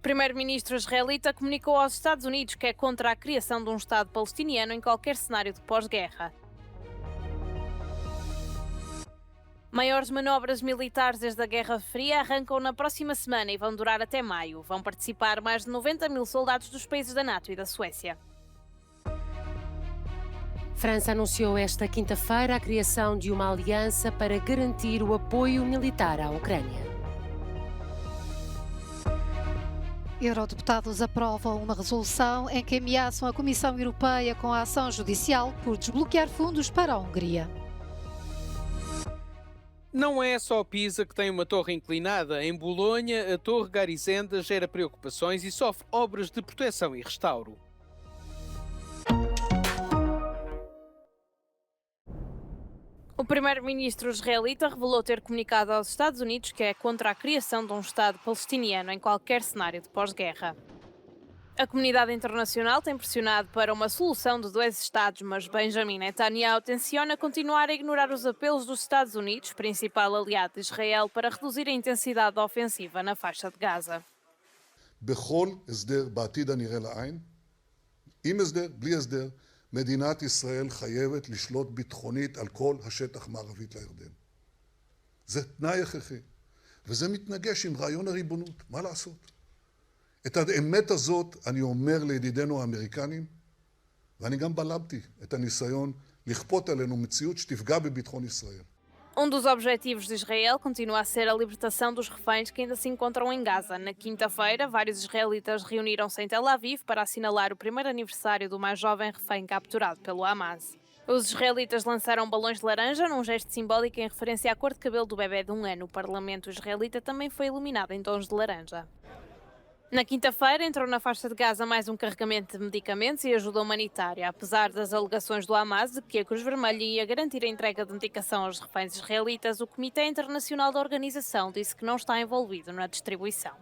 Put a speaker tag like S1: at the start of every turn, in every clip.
S1: Primeiro-ministro israelita comunicou aos Estados Unidos que é contra a criação de um Estado palestiniano em qualquer cenário de pós-guerra. Maiores manobras militares desde a Guerra Fria arrancam na próxima semana e vão durar até maio. Vão participar mais de 90 mil soldados dos países da NATO e da Suécia.
S2: França anunciou esta quinta-feira a criação de uma aliança para garantir o apoio militar à Ucrânia.
S3: Eurodeputados aprovam uma resolução em que ameaçam a Comissão Europeia com a ação judicial por desbloquear fundos para a Hungria.
S4: Não é só Pisa que tem uma torre inclinada. Em Bolonha, a Torre Garisenda gera preocupações e sofre obras de proteção e restauro.
S1: O primeiro-ministro israelita revelou ter comunicado aos Estados Unidos que é contra a criação de um Estado palestiniano em qualquer cenário de pós-guerra. A comunidade internacional tem pressionado para uma solução de dois Estados, mas Benjamin Netanyahu tenciona continuar a ignorar os apelos dos Estados Unidos, principal aliado de Israel, para reduzir a intensidade da ofensiva na faixa de Gaza.
S5: בכל הסדר בעתיד הנראה לעין, עם הסדר, בלי הסדר, מדינת ישראל חייבת לשלוט ביטחונית על כל השטח מערבית לירדן. זה תנאי הכרחי, וזה מתנגש עם רעיון הריבונות, מה לעשות? את האמת הזאת אני אומר לידידינו האמריקנים, ואני גם בלמתי את הניסיון לכפות עלינו מציאות שתפגע בביטחון ישראל.
S1: Dos objetivos de Israel continua a ser a libertação dos reféns que ainda se encontram em Gaza. Na quinta-feira, vários israelitas reuniram-se em Tel Aviv para assinalar o primeiro aniversário do mais jovem refém capturado pelo Hamas. Os israelitas lançaram balões de laranja num gesto simbólico em referência à cor de cabelo do bebê de 1 ano. O parlamento israelita também foi iluminado em tons de laranja. Na quinta-feira, entrou na faixa de Gaza mais um carregamento de medicamentos e ajuda humanitária, apesar das alegações do Hamas de que a Cruz Vermelha ia garantir a entrega de medicação aos reféns israelitas. O Comitê Internacional da Organização disse que não está envolvido na distribuição.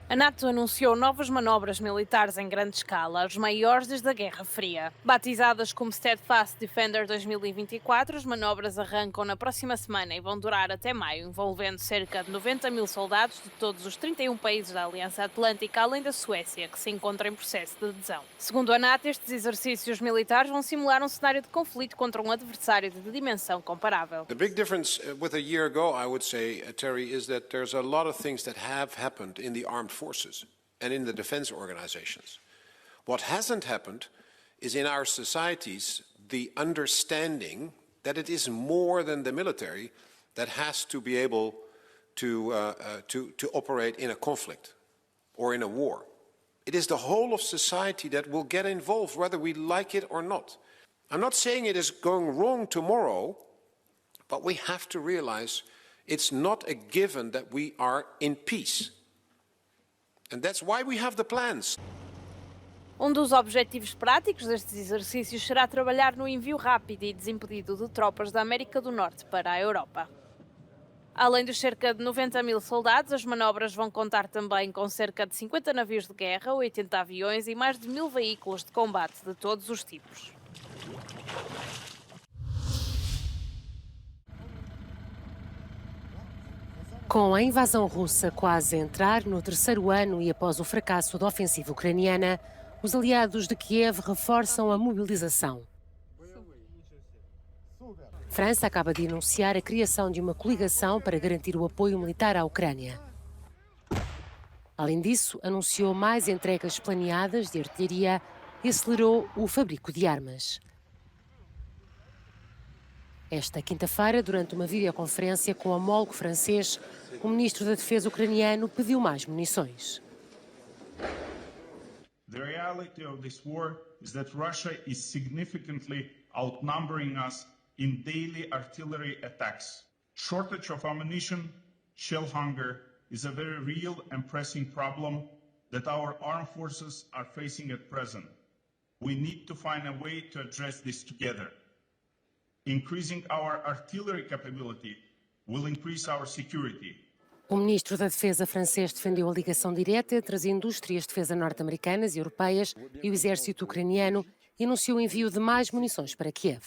S1: A NATO anunciou novas manobras militares em grande escala, as maiores desde a Guerra Fria. Batizadas como Steadfast Defender 2024, as manobras arrancam na próxima semana e vão durar até maio, envolvendo cerca de 90 mil soldados de todos os 31 países da Aliança Atlântica, além da Suécia, que se encontra em processo de adesão. Segundo a NATO, estes exercícios militares vão simular um cenário de conflito contra um adversário de dimensão comparável.
S6: The big difference with a year ago, I would say, Terry, is that there's a lot of things that have happened in the armed forces and in the defense organizations. What hasn't happened is in our societies the understanding that it is more than the military that has to be able to operate in a conflict or in a war. It is the whole of society that will get involved whether we like it or not. I'm not saying it is going wrong tomorrow, but we have to realize it's not a given that we are in peace. And that's why we have the plans.
S1: Dos objetivos práticos destes exercícios será trabalhar no envio rápido e desimpedido de tropas da América do Norte para a Europa. Além dos cerca de 90 mil soldados, as manobras vão contar também com cerca de 50 navios de guerra, 80 aviões e mais de 1000 veículos de combate de todos os tipos.
S2: Com a invasão russa quase a entrar no terceiro ano e após o fracasso da ofensiva ucraniana, os aliados de Kiev reforçam a mobilização. França acaba de anunciar a criação de uma coligação para garantir o apoio militar à Ucrânia. Além disso, anunciou mais entregas planeadas de artilharia e acelerou o fabrico de armas. Esta quinta-feira, durante uma videoconferência com o homólogo francês, o ministro da Defesa ucraniano pediu mais munições.
S7: The reality of this war is that Russia is significantly outnumbering us in daily artillery attacks. Shortage of ammunition, shell hunger is a very real and pressing problem that our armed forces are facing at present. We need to find a way to address this together. Increasing our artillery capability will increase our security.
S2: O ministro da Defesa francês defendeu a ligação direta entre as indústrias de defesa norte-americanas e europeias e o exército ucraniano e anunciou o envio de mais munições para Kiev.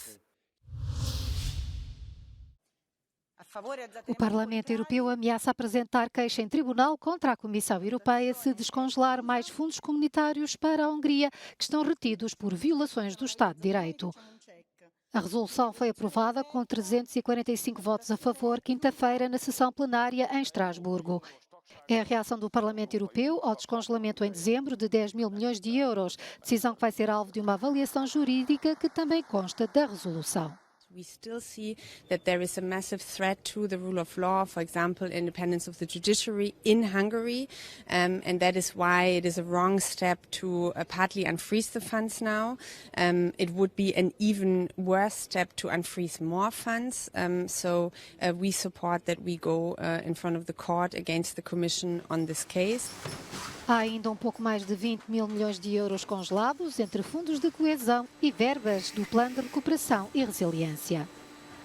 S3: O Parlamento Europeu ameaça apresentar queixa em tribunal contra a Comissão Europeia se descongelar mais fundos comunitários para a Hungria que estão retidos por violações do Estado de Direito. A resolução foi aprovada com 345 votos a favor quinta-feira na sessão plenária em Estrasburgo. É a reação do Parlamento Europeu ao descongelamento em dezembro de 10 mil milhões de euros, decisão que vai ser alvo de uma avaliação jurídica que também consta da resolução.
S8: We still see that there is a massive threat to the rule of law, for example, independence of the judiciary in Hungary, and that is why it is a wrong step to partly unfreeze the funds now. It would be an even worse step to unfreeze more funds, so we support that we go in front of the court against the Commission on this case.
S3: Há ainda um pouco mais de 20 mil milhões de euros congelados entre fundos de coesão e verbas do Plano de Recuperação e Resiliência.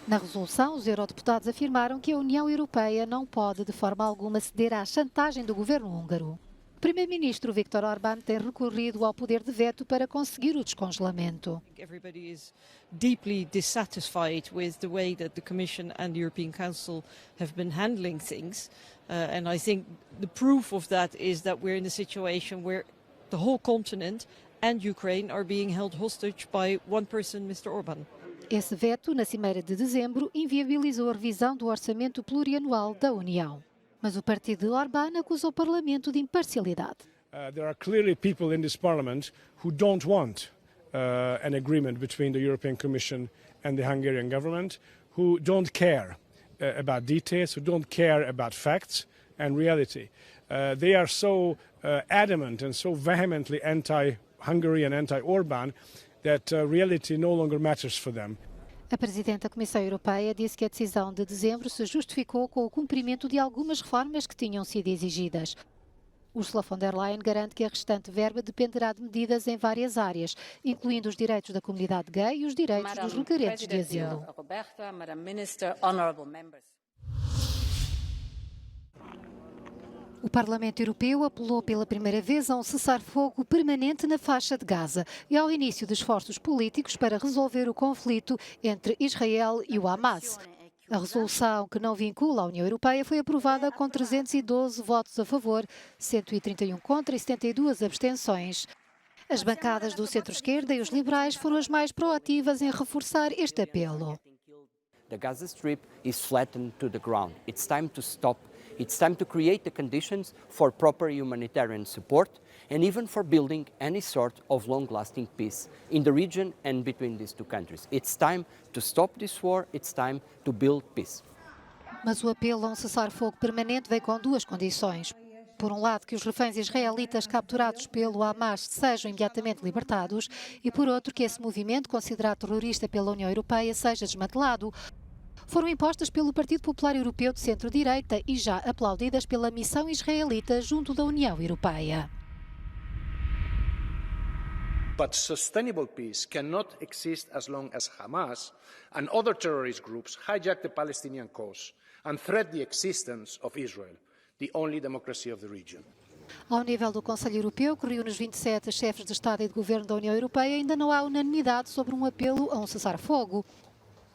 S3: Na resolução, os eurodeputados afirmaram que a União Europeia não pode de forma alguma ceder à chantagem do governo húngaro. O primeiro-ministro Viktor Orbán tem recorrido ao poder de veto para conseguir o descongelamento.
S9: Everybody is deeply dissatisfied with the way that the Commission and the European Council have been handling things. And I think the proof of that is that we're in a situation where the whole continent and Ukraine are being held hostage by one person, Mr. Orbán.
S3: Esse veto, na cimeira de dezembro, inviabilizou a revisão do orçamento plurianual da União. Mas o partido de Orbán acusa o Parlamento de imparcialidade.
S10: There are clearly people in this Parliament who don't want an agreement between the European Commission and the Hungarian government, who don't care about details, who don't care about facts and reality. They are so adamant and so vehemently anti-Hungary and anti-Orbán that reality no longer matters for them.
S3: A Presidente da Comissão Europeia disse que a decisão de dezembro se justificou com o cumprimento de algumas reformas que tinham sido exigidas. Ursula von der Leyen garante que a restante verba dependerá de medidas em várias áreas, incluindo os direitos da comunidade gay e os direitos dos requerentes de asilo. O Parlamento Europeu apelou pela primeira vez a um cessar-fogo permanente na faixa de Gaza e ao início de esforços políticos para resolver o conflito entre Israel e o Hamas. A resolução, que não vincula a União Europeia, foi aprovada com 312 votos a favor, 131 contra e 72 abstenções. As bancadas do centro-esquerda e os liberais foram as mais proativas em reforçar este apelo.
S11: The Gaza Strip is flattened to the ground. It's time to stop. It's time to create the conditions for proper humanitarian support and even for building any sort of long-lasting peace in the region and between these two countries. It's time to stop this war. It's time to build peace.
S3: Mas o apelo a um cessar-fogo permanente veio com duas condições. Por um lado, que os reféns israelitas capturados pelo Hamas sejam imediatamente libertados e, por outro, que esse movimento, considerado terrorista pela União Europeia, seja desmantelado. Foram impostas pelo Partido Popular Europeu de centro-direita e já aplaudidas pela missão israelita junto da União Europeia.
S12: But sustainable peace cannot exist as long as Hamas and other terrorist groups hijack the Palestinian cause and threat the existence of Israel, the only democracy of the region.
S3: Ao nível do Conselho Europeu, que reúne os 27 chefes de Estado e de Governo da União Europeia, ainda não há unanimidade sobre um apelo a um cessar-fogo.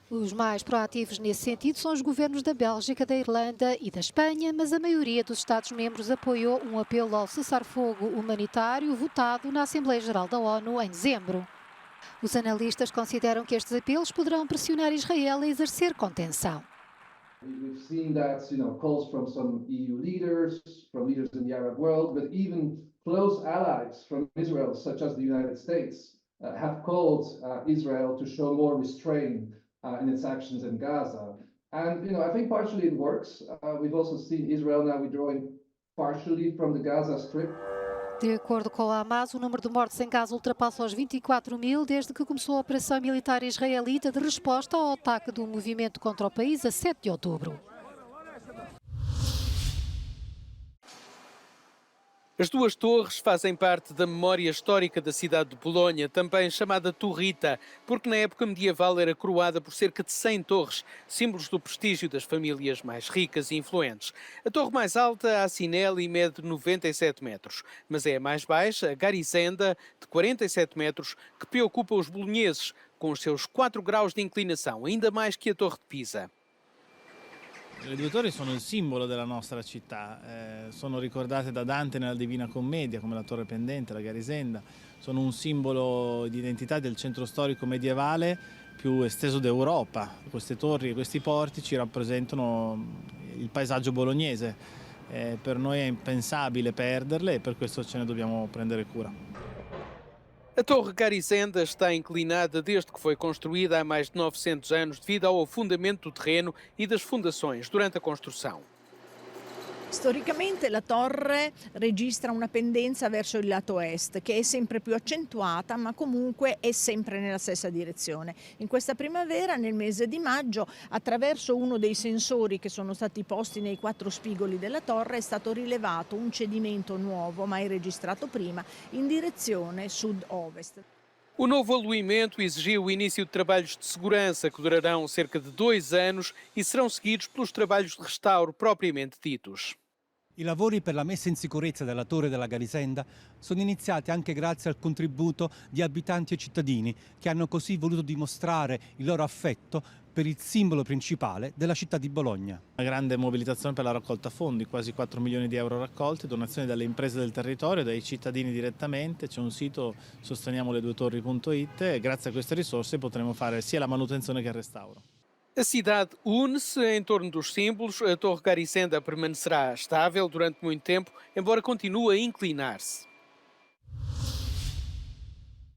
S3: Os mais proativos nesse sentido são os governos da Bélgica, da Irlanda e da Espanha, mas a maioria dos Estados-membros apoiou um apelo ao cessar-fogo humanitário votado na Assembleia Geral da ONU em dezembro. Os analistas consideram que estes apelos poderão pressionar Israel a exercer contenção.
S13: We've seen that, calls from some EU leaders, from leaders in the Arab world, but even close allies from Israel, such as the United States, have called Israel to show more restraint in its actions in Gaza. And, I think partially it works. We've also seen Israel now withdrawing partially from the Gaza Strip.
S3: De acordo com a Hamas, o número de mortos em Gaza ultrapassa os 24 mil desde que começou a operação militar israelita de resposta ao ataque do movimento contra o país a 7 de outubro.
S4: As duas torres fazem parte da memória histórica da cidade de Bolonha, também chamada Torrita, porque na época medieval era coroada por cerca de 100 torres, símbolos do prestígio das famílias mais ricas e influentes. A torre mais alta, a Sinelli, mede 97 metros, mas é a mais baixa, a Garisenda, de 47 metros, que preocupa os bolonheses, com os seus 4 graus de inclinação, ainda mais que a Torre de Pisa.
S14: Le due torri sono il simbolo della nostra città, sono ricordate da Dante nella Divina Commedia come la torre pendente, la Garisenda, sono un simbolo di identità del centro storico medievale più esteso d'Europa. Queste torri e questi portici rappresentano il paesaggio bolognese, per noi è impensabile perderle e per questo ce ne dobbiamo prendere cura.
S4: A Torre Garisenda está inclinada desde que foi construída há mais de 900 anos devido ao afundamento do terreno e das fundações durante a construção.
S15: Storicamente la torre registra una pendenza verso il lato est che è sempre più accentuata, ma comunque è sempre nella stessa direzione. In questa primavera, nel mese di maggio, attraverso uno dei sensori che sono stati posti nei 4 spigoli della torre è stato rilevato un cedimento nuovo, mai registrato prima, in direzione sud-ovest.
S4: O novo aluimento exigiu o início de trabalhos de segurança que durarão cerca de 2 anos e serão seguidos pelos trabalhos de restauro propriamente ditos.
S16: I lavori per la messa in sicurezza della torre della Garisenda sono iniziati anche grazie al contributo di abitanti e cittadini che hanno così voluto dimostrare il loro affetto per il simbolo principale della città di Bologna.
S14: Una grande mobilitazione per la raccolta fondi, quasi 4 milioni di euro raccolti, donazioni dalle imprese del territorio, dai cittadini direttamente, c'è un sito sosteniamoleduetorri.it e grazie a queste risorse potremo fare sia la manutenzione che il restauro.
S4: A cidade une-se em torno dos símbolos. A Torre Garisenda permanecerá estável durante muito tempo, embora continue a inclinar-se.